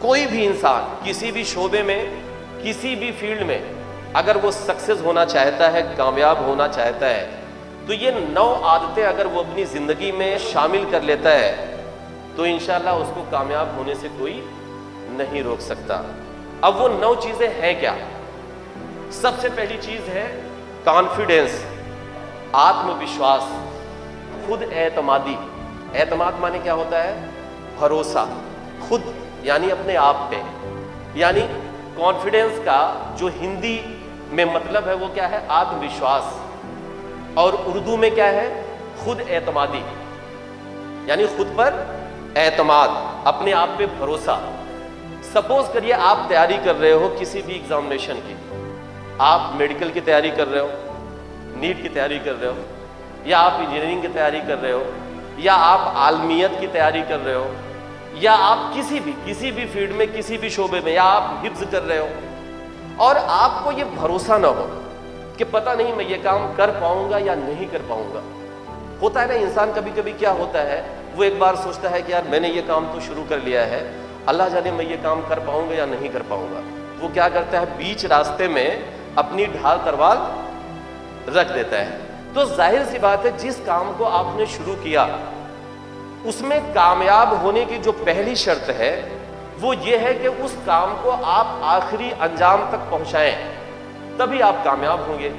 कोई भी इंसान किसी भी शोबे में, किसी भी फील्ड में अगर वो सक्सेस होना चाहता है, कामयाब होना चाहता है, तो ये 9 आदतें अगर वो अपनी जिंदगी में शामिल कर लेता है तो इंशाल्लाह उसको कामयाब होने से कोई नहीं रोक सकता। अब वो 9 चीजें हैं क्या? सबसे पहली चीज है कॉन्फिडेंस, आत्मविश्वास, खुद एतमादी। एतमाद माने क्या होता है? भरोसा, खुद यानी अपने आप पे। यानी कॉन्फिडेंस का जो हिंदी में मतलब है वो क्या है? आत्मविश्वास। और उर्दू में क्या है? खुद एतमादी, यानी खुद पर एतमाद, अपने आप पे भरोसा। सपोज करिए आप तैयारी कर रहे हो किसी भी एग्जामिनेशन की, आप मेडिकल की तैयारी कर रहे हो, नीट की तैयारी कर रहे हो, या आप इंजीनियरिंग की तैयारी कर रहे हो, या आप आलमियत की तैयारी कर रहे हो, या आप किसी भी फील्ड में, किसी भी शोबे में, या आप हिफ्ज कर रहे हो और आपको ये भरोसा ना हो कि पता नहीं मैं ये काम कर पाऊंगा या नहीं कर पाऊंगा। होता है ना, इंसान कभी कभी क्या होता है, वो एक बार सोचता है कि यार मैंने ये काम तो शुरू कर लिया है, अल्लाह जाने मैं ये काम कर पाऊंगा या नहीं कर पाऊंगा। वो क्या करता है, बीच रास्ते में अपनी ढाल तलवार रख देता है। तो जाहिर सी बात है, जिस काम को आपने शुरू किया उसमें कामयाब होने की जो पहली शर्त है वो ये है कि उस काम को आप आखिरी अंजाम तक पहुंचाएं, तभी आप कामयाब होंगे।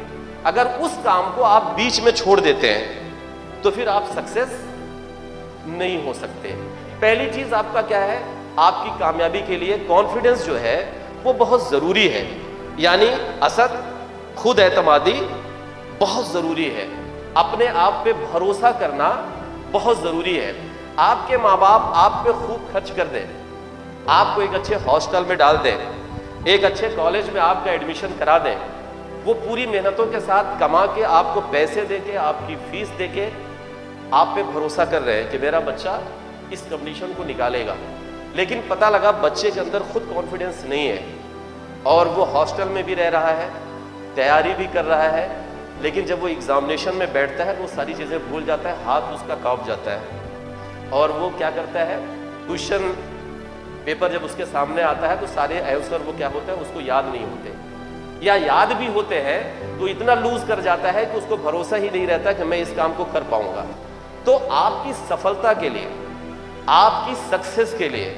अगर उस काम को आप बीच में छोड़ देते हैं तो फिर आप सक्सेस नहीं हो सकते। पहली चीज आपका क्या है? आपकी कामयाबी के लिए कॉन्फिडेंस जो है वो बहुत जरूरी है, यानी असद, खुद एतमादी बहुत जरूरी है। अपने आप पे भरोसा करना बहुत जरूरी है। आपके माँ बाप आप पे खूब खर्च कर दें, आपको एक अच्छे हॉस्टल में डाल दें, एक अच्छे कॉलेज में आपका एडमिशन करा दें, वो पूरी मेहनतों के साथ कमा के आपको पैसे देके, आपकी फीस देके आप पे भरोसा कर रहे हैं कि मेरा बच्चा इस कंडीशन को निकालेगा। लेकिन पता लगा बच्चे के अंदर खुद कॉन्फिडेंस नहीं है और वो हॉस्टल में भी रह रहा है, तैयारी भी कर रहा है, लेकिन जब वो एग्जामिनेशन में बैठता है तो वो सारी चीज़ें भूल जाता है, हाथ उसका कांप जाता है और वो क्या करता है, क्वेश्चन पेपर जब उसके सामने आता है तो सारे आंसर वो क्या होता है, उसको याद नहीं होते, या याद भी होते हैं तो इतना लूज कर जाता है कि उसको भरोसा ही नहीं रहता कि मैं इस काम को कर पाऊंगा। तो आपकी सफलता के लिए, आपकी सक्सेस के लिए,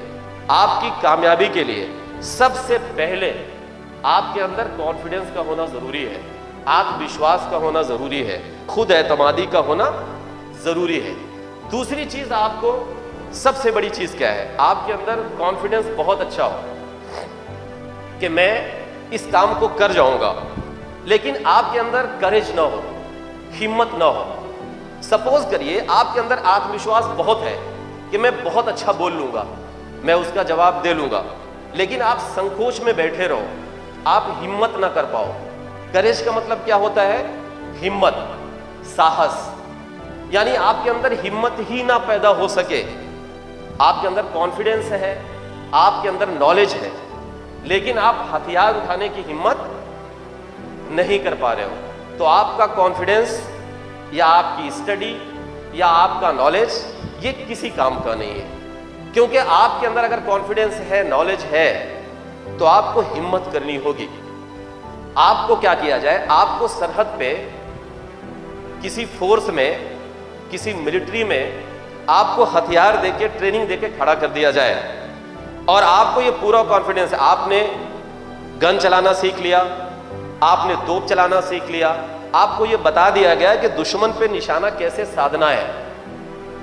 आपकी कामयाबी के लिए सबसे पहले आपके अंदर कॉन्फिडेंस का होना जरूरी है, आत्मविश्वास का होना जरूरी है, खुद एतमादी का होना जरूरी है। दूसरी चीज, आपको सबसे बड़ी चीज क्या है? आपके अंदर कॉन्फिडेंस बहुत अच्छा हो कि मैं इस काम को कर जाऊंगा, लेकिन आपके अंदर करेज ना हो, हिम्मत ना हो। सपोज करिए आपके अंदर आत्मविश्वास बहुत है कि मैं बहुत अच्छा बोल लूंगा, मैं उसका जवाब दे लूंगा, लेकिन आप संकोच में बैठे रहो, आप हिम्मत ना कर पाओ। करेज का मतलब क्या होता है? हिम्मत, साहस, यानी आपके अंदर हिम्मत ही ना पैदा हो सके। आपके अंदर कॉन्फिडेंस है, आपके अंदर नॉलेज है, लेकिन आप हथियार उठाने की हिम्मत नहीं कर पा रहे हो, तो आपका कॉन्फिडेंस या आपकी स्टडी या आपका नॉलेज ये किसी काम का नहीं है। क्योंकि आपके अंदर अगर कॉन्फिडेंस है, नॉलेज है, तो आपको हिम्मत करनी होगी। आपको क्या किया जाए? आपको सरहद पे किसी फोर्स में, किसी मिलिट्री में आपको हथियार देके, ट्रेनिंग देके खड़ा कर दिया जाए और आपको ये पूरा कॉन्फिडेंस है, आपने गन चलाना सीख लिया, आपने तोप चलाना सीख लिया, आपको ये बता दिया गया कि दुश्मन पे निशाना कैसे साधना है,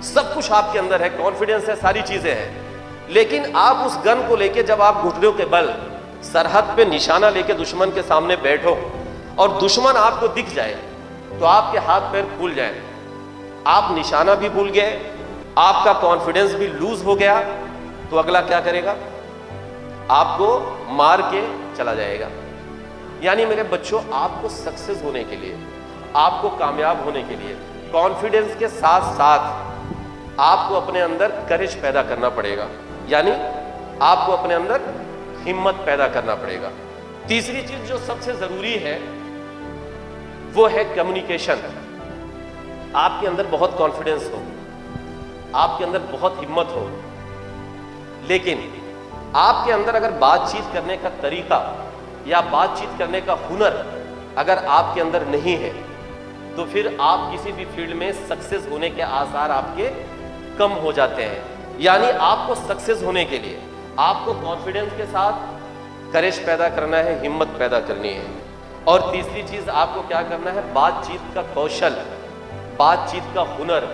सब कुछ आपके अंदर है, कॉन्फिडेंस है, सारी चीजें हैं। लेकिन आप उस गन को लेके जब आप घुटनों के बल सरहद पे निशाना लेके दुश्मन के सामने बैठो और दुश्मन आपको दिख जाए तो आपके हाथ पैर फूल जाए, आप निशाना भी भूल गए, आपका कॉन्फिडेंस भी लूज हो गया, तो अगला क्या करेगा? आपको मार के चला जाएगा। यानी मेरे बच्चों, आपको सक्सेस होने के लिए, आपको कामयाब होने के लिए कॉन्फिडेंस के साथ साथ आपको अपने अंदर करेज पैदा करना पड़ेगा, यानी आपको अपने अंदर हिम्मत पैदा करना पड़ेगा। तीसरी चीज जो सबसे जरूरी है वो है कम्युनिकेशन। आपके अंदर बहुत कॉन्फिडेंस हो, आपके अंदर बहुत हिम्मत हो, लेकिन आपके अंदर अगर बातचीत करने का तरीका या बातचीत करने का हुनर अगर आपके अंदर नहीं है, तो फिर आप किसी भी फील्ड में सक्सेस होने के आसार आपके कम हो जाते हैं। यानी आपको सक्सेस होने के लिए आपको कॉन्फिडेंस के साथ करेज पैदा करना है, हिम्मत पैदा करनी है। और तीसरी चीज आपको क्या करना है, बातचीत का कौशल, बातचीत का हुनर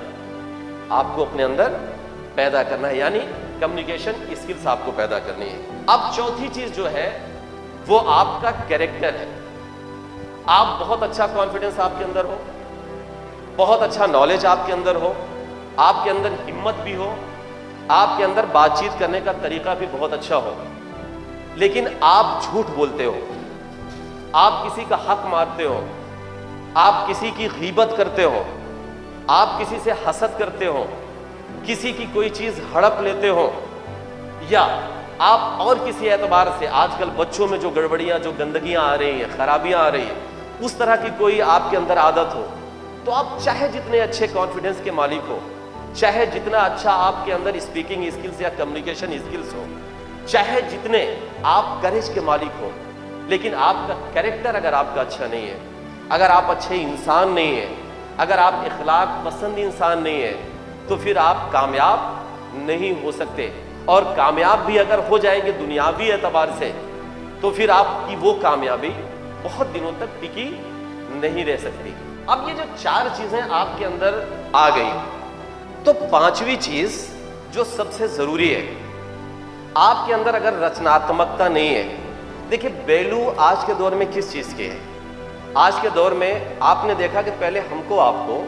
आपको अपने अंदर पैदा करना है, यानी कम्युनिकेशन स्किल्स आपको पैदा करनी है। अब चौथी चीज जो है वो आपका कैरेक्टर है। आप बहुत अच्छा कॉन्फिडेंस आपके अंदर हो, बहुत अच्छा नॉलेज आपके अंदर हो, आपके अंदर हिम्मत भी हो, आपके अंदर बातचीत करने का तरीका भी बहुत अच्छा हो, लेकिन आप झूठ बोलते हो, आप किसी का हक मारते हो, आप किसी की गीबत करते हो, आप किसी से हसद करते हो, किसी की कोई चीज हड़प लेते हो, या आप और किसी एतबार से आजकल बच्चों में जो गड़बड़ियां, जो गंदगियां आ रही हैं, खराबियां आ रही हैं, उस तरह की कोई आपके अंदर आदत हो, तो आप चाहे जितने अच्छे कॉन्फिडेंस के मालिक हो, चाहे जितना अच्छा आपके अंदर स्पीकिंग स्किल्स या कम्युनिकेशन स्किल्स हो, चाहे जितने आप करेज के मालिक हो, लेकिन आपका कैरेक्टर अगर आपका अच्छा नहीं है, अगर आप अच्छे इंसान नहीं है, अगर आप इखलाक पसंद इंसान नहीं है, तो फिर आप कामयाब नहीं हो सकते। और कामयाब भी अगर हो जाएंगे दुनियावी एतबार से, तो फिर आपकी वो कामयाबी बहुत दिनों तक टिकी नहीं रह सकती। अब ये जो चार चीजें आपके अंदर आ गई, तो पांचवी चीज जो सबसे जरूरी है, आपके अंदर अगर रचनात्मकता नहीं है। देखिए, वैल्यू आज के दौर में किस चीज के है? आज के दौर में आपने देखा कि पहले हमको आपको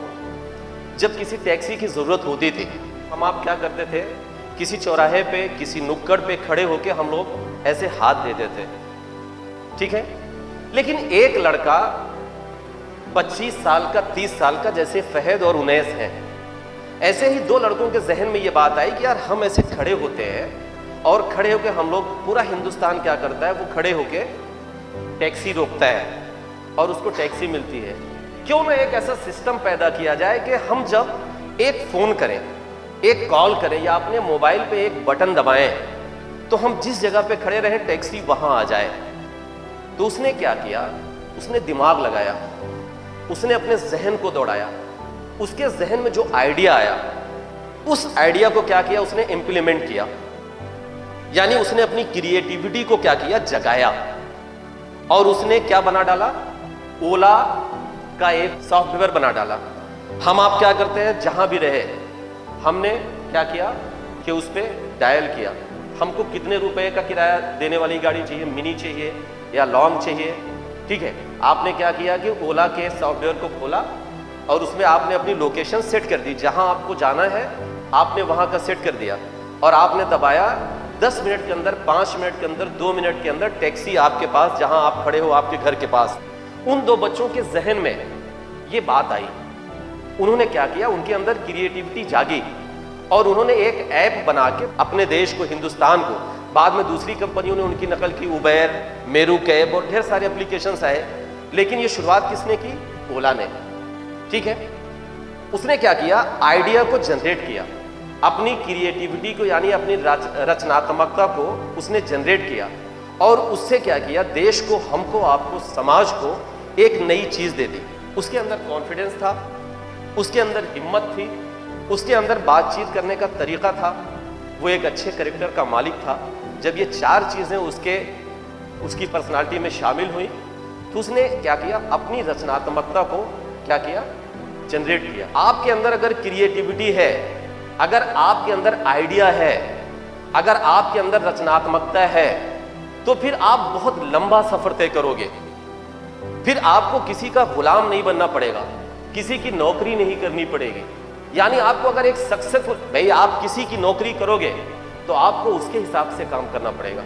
जब किसी टैक्सी की जरूरत होती थी, हम आप क्या करते थे, किसी चौराहे पे, किसी नुक्कड़ पे खड़े होके हम लोग ऐसे हाथ देते थे, ठीक है। लेकिन एक लड़का 25 साल का, 30 साल का, जैसे फहद और उनैस हैं, ऐसे ही दो लड़कों के जहन में ये बात आई कि यार हम ऐसे खड़े होते हैं, और खड़े होके हम लोग, पूरा हिंदुस्तान क्या करता है, वो खड़े होके टैक्सी रोकता है और उसको टैक्सी मिलती है। क्यों ना एक ऐसा सिस्टम पैदा किया जाए कि हम जब एक फोन करें, एक कॉल करें, या अपने मोबाइल पे एक बटन दबाएं, तो हम जिस जगह पे खड़े रहें टैक्सी वहां आ जाए। तो उसने क्या किया, उसने दिमाग लगाया, उसने अपने जहन को दौड़ाया, उसके जहन में जो आइडिया आया, उस आइडिया को क्या किया, उसने इंप्लीमेंट किया, यानी उसने अपनी क्रिएटिविटी को क्या किया, जगाया। और उसने क्या बना डाला, ओला का एक सॉफ्टवेयर बना डाला। हम आप क्या करते हैं, जहां भी रहे, हमने क्या किया कि उस पर डायल किया, हमको कितने रुपए का किराया देने वाली गाड़ी चाहिए, मिनी चाहिए या लॉन्ग चाहिए, ठीक है। आपने क्या किया कि ओला के सॉफ्टवेयर को खोला और उसमें आपने अपनी लोकेशन सेट कर दी, जहां आपको जाना है आपने वहां का सेट कर दिया, और आपने दबाया 10 मिनट के अंदर, 5 मिनट के अंदर, 2 मिनट के अंदर टैक्सी आपके पास, जहां आप खड़े हो आपके घर के पास। उन दो बच्चों के जहन में ये बात आई, उन्होंने क्या किया, उनके अंदर क्रिएटिविटी जागी, और उन्होंने एक ऐप बना के अपने देश को, हिंदुस्तान को, बाद में दूसरी कंपनियों ने उनकी नकल की, उबेर, मेरू कैब और ढेर सारे एप्लीकेशंस आए, लेकिन ये शुरुआत किसने की, ओला ने, ठीक है। उसने क्या किया, आइडिया को जनरेट किया, अपनी क्रिएटिविटी को, यानी अपनी रचनात्मकता को उसने जनरेट किया, और उससे क्या किया, देश को, हमको, आपको, समाज को एक नई चीज दे दी। उसके अंदर कॉन्फिडेंस था, उसके अंदर हिम्मत थी, उसके अंदर बातचीत करने का तरीका था, वो एक अच्छे कैरेक्टर का मालिक था। जब ये चार चीजें उसकी पर्सनालिटी में शामिल हुई, तो उसने क्या किया, अपनी रचनात्मकता को क्या किया, जनरेट किया। आपके अंदर अगर क्रिएटिविटी है, अगर आपके अंदर आइडिया है, अगर आपके अंदर रचनात्मकता है, तो फिर आप बहुत लंबा सफर तय करोगे। फिर आपको किसी का गुलाम नहीं बनना पड़ेगा, किसी की नौकरी नहीं करनी पड़ेगी। यानी आपको अगर एक सक्सेसफुल, भाई आप किसी की नौकरी करोगे तो आपको उसके हिसाब से काम करना पड़ेगा।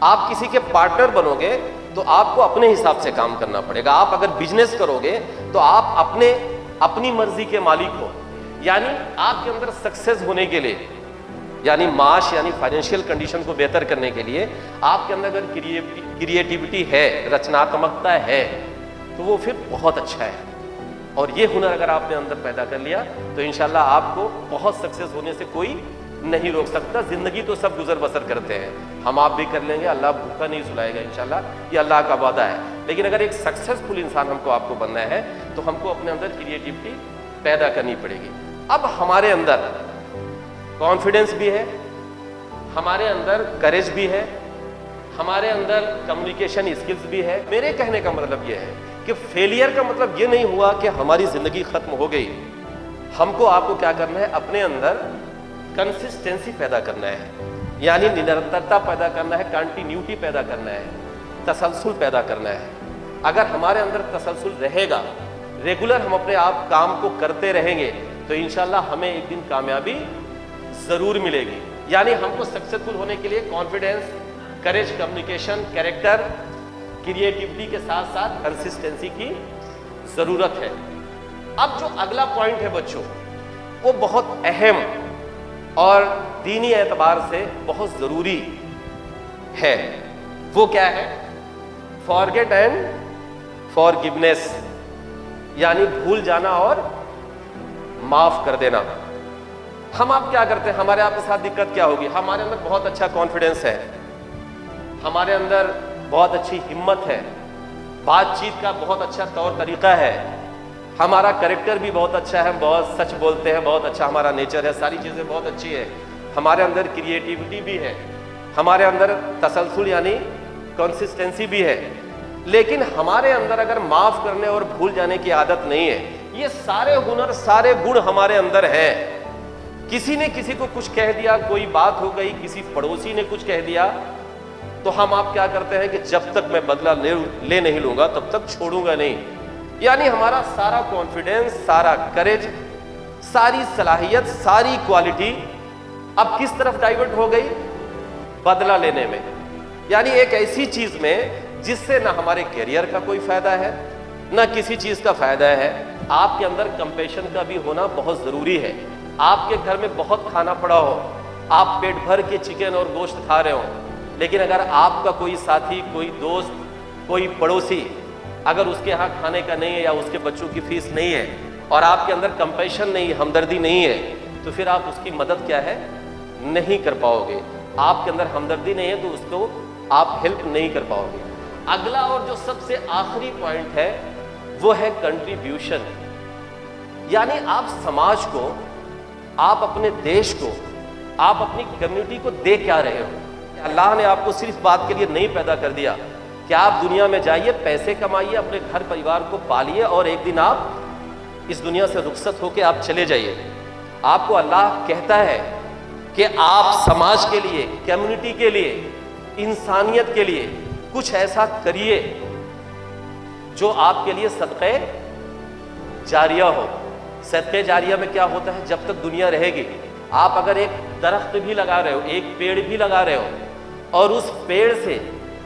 आप किसी के पार्टनर बनोगे तो आपको अपने हिसाब से काम करना पड़ेगा। आप अगर बिजनेस करोगे तो आप अपनी मर्जी के मालिक हो। यानी आपके अंदर सक्सेस होने के लिए, यानी माश, यानी फाइनेंशियल कंडीशन को बेहतर करने के लिए, आपके अंदर अगर क्रिएटिविटी है, रचनात्मकता है, तो वो फिर बहुत अच्छा है। और ये हुनर अगर आपने अंदर पैदा कर लिया तो इंशाल्लाह आपको बहुत सक्सेस होने से कोई नहीं रोक सकता। जिंदगी तो सब गुजर बसर करते हैं, हम आप भी कर लेंगे, अल्लाह भूखा नहीं सुलाएगा इंशाल्लाह, ये अल्लाह का वादा है। लेकिन अगर एक सक्सेसफुल इंसान हमको आपको बनना है तो हमको अपने अंदर क्रिएटिविटी पैदा करनी पड़ेगी। अब हमारे अंदर कॉन्फिडेंस भी है, हमारे अंदर करेज भी है, हमारे अंदर कम्युनिकेशन स्किल्स भी है। मेरे कहने का मतलब यह है कि फेलियर का मतलब ये नहीं हुआ कि हमारी जिंदगी खत्म हो गई। हमको आपको क्या करना है, अपने अंदर कंसिस्टेंसी पैदा करना है, यानी निरंतरता पैदा करना है, कंटिन्यूटी पैदा करना है, तसलसल पैदा करना है। अगर हमारे अंदर तसलसल रहेगा, रेगुलर हम अपने आप काम को करते रहेंगे तो इंशाल्लाह हमें एक दिन कामयाबी जरूर मिलेगी। यानी हमको सक्सेसफुल होने के लिए कॉन्फिडेंस, करेज, कम्युनिकेशन, कैरेक्टर, क्रिएटिविटी के साथ साथ कंसिस्टेंसी की जरूरत है। अब जो अगला पॉइंट है बच्चों, वो बहुत अहम और दीनी एतबार से बहुत जरूरी है। वो क्या है? फॉरगेट एंड फॉरगिवनेस, यानी भूल जाना और माफ कर देना। हम आप क्या करते हैं, हमारे आपके साथ दिक्कत क्या होगी? हमारे अंदर बहुत अच्छा कॉन्फिडेंस है, हमारे अंदर बहुत अच्छी हिम्मत है, बातचीत का बहुत अच्छा तौर तरीका है, हमारा कैरेक्टर भी बहुत अच्छा है, बहुत सच बोलते हैं, बहुत अच्छा हमारा नेचर है, सारी चीज़ें बहुत अच्छी है, हमारे अंदर क्रिएटिविटी भी है, हमारे अंदर तसलसल यानी कंसिस्टेंसी भी है। लेकिन हमारे अंदर अगर माफ करने और भूल जाने की आदत नहीं है, ये सारे हुनर, सारे गुण हमारे अंदर हैं। किसी ने किसी को कुछ कह दिया, कोई बात हो गई, किसी पड़ोसी ने कुछ कह दिया, तो हम आप क्या करते हैं कि जब तक मैं बदला ले नहीं लूंगा तब तक छोड़ूंगा नहीं। यानी हमारा सारा कॉन्फिडेंस, सारा करेज, सारी सलाहियत, सारी क्वालिटी अब किस तरफ डाइवर्ट हो गई? बदला लेने में। यानी एक ऐसी चीज में जिससे ना हमारे करियर का कोई फायदा है, ना किसी चीज का फायदा है। आपके अंदर कंपैशन का भी होना बहुत जरूरी है। आपके घर में बहुत खाना पड़ा हो, आप पेट भर के चिकन और गोश्त खा रहे हो, लेकिन अगर आपका कोई साथी, कोई दोस्त, कोई पड़ोसी अगर उसके यहाँ खाने का नहीं है या उसके बच्चों की फीस नहीं है और आपके अंदर कंपैशन नहीं है, हमदर्दी नहीं है, तो फिर आप उसकी मदद क्या है, नहीं कर पाओगे। आपके अंदर हमदर्दी नहीं है तो उसको आप हेल्प नहीं कर पाओगे। अगला और जो सबसे आखिरी पॉइंट है वो है कंट्रीब्यूशन, यानी आप समाज को, आप अपने देश को, आप अपनी कम्युनिटी को दे क्या रहे हो। अल्लाह ने आपको सिर्फ बात के लिए नहीं पैदा कर दिया कि आप दुनिया में जाइए, पैसे कमाइए, अपने घर परिवार को पालिए और एक दिन आप इस दुनिया से रुखसत होकर आप चले जाइए। आपको अल्लाह कहता है कि आप समाज के लिए, कम्युनिटी के लिए, इंसानियत के लिए कुछ ऐसा करिए जो आपके लिए सदक़े जारिया हो। सदक़े जारिया में क्या होता है, जब तक दुनिया रहेगी, आप अगर एक दरख्त भी लगा रहे हो, एक पेड़ भी लगा रहे हो और उस पेड़ से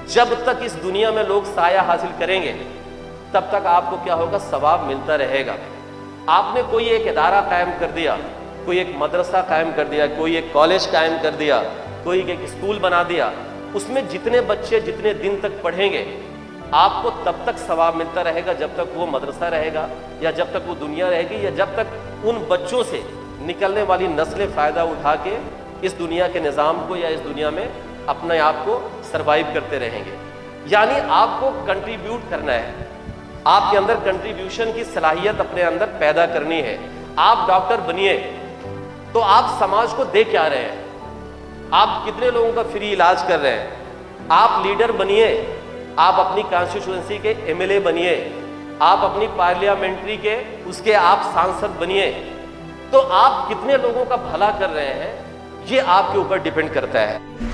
जब तक इस दुनिया में लोग साया हासिल करेंगे तब तक आपको क्या होगा, सवाब मिलता रहेगा। आपने कोई एक इदारा कायम कर दिया, कोई एक मदरसा कायम कर दिया, कोई एक कॉलेज कायम कर दिया, कोई एक स्कूल बना दिया, उसमें जितने बच्चे जितने दिन तक पढ़ेंगे आपको तब तक सवाब मिलता रहेगा जब तक वो मदरसा रहेगा या जब तक वो दुनिया रहेगी या जब तक उन बच्चों से निकलने वाली नस्लें फ़ायदा उठा के इस दुनिया के निज़ाम को या इस दुनिया में अपने आप को सरवाइव करते रहेंगे। यानी आपको कंट्रीब्यूट करना है, आपके अंदर कंट्रीब्यूशन की सलाहियत अपने अंदर पैदा करनी है। आप डॉक्टर बनिए तो आप समाज को दे क्या रहे हैं, आप कितने लोगों का फ्री इलाज कर रहे हैं। आप लीडर बनिए, आप अपनी कॉन्स्टिट्यूएंसी के एमएलए बनिए, आप अपनी पार्लियामेंट्री के उसके आप सांसद बनिए, तो आप कितने लोगों का भला कर रहे हैं ये आपके ऊपर डिपेंड करता है।